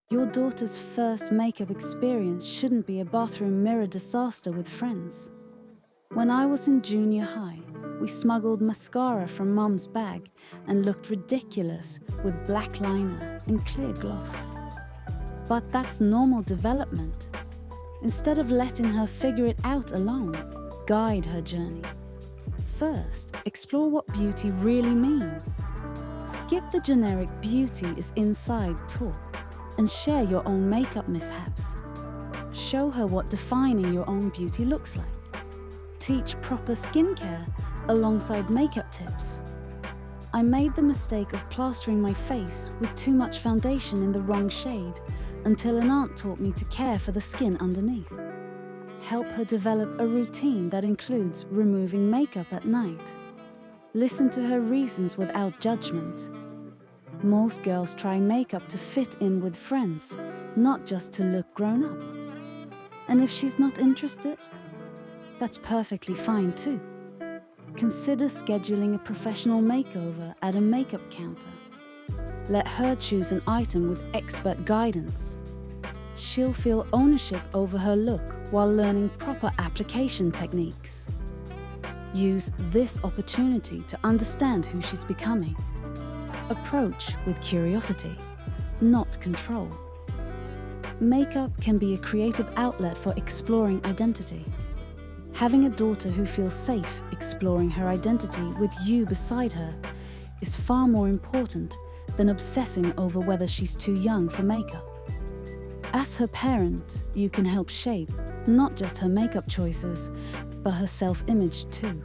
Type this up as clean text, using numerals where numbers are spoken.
Your daughter's first makeup experience shouldn't be a bathroom mirror disaster with friends. When I was in junior high, we smuggled mascara from Mum's bag and looked ridiculous with black liner and clear gloss. But that's normal development. Instead of letting her figure it out alone, guide her journey. First, explore what beauty really means. Skip the generic beauty is inside talk and share your own makeup mishaps. Show her what defining your own beauty looks like. Teach proper skincare alongside makeup tips. I made the mistake of plastering my face with too much foundation in the wrong shade until an aunt taught me to care for the skin underneath. Help her develop a routine that includes removing makeup at night. Listen to her reasons without judgment. Most girls try makeup to fit in with friends, not just to look grown up. And if she's not interested, that's perfectly fine too. Consider scheduling a professional makeover at a makeup counter. Let her choose an item with expert guidance. She'll feel ownership over her look while learning proper application techniques. Use this opportunity to understand who she's becoming. Approach with curiosity, not control. Makeup can be a creative outlet for exploring identity. Having a daughter who feels safe exploring her identity with you beside her is far more important than obsessing over whether she's too young for makeup. As her parent, you can help shape not just her makeup choices, but her self-image too.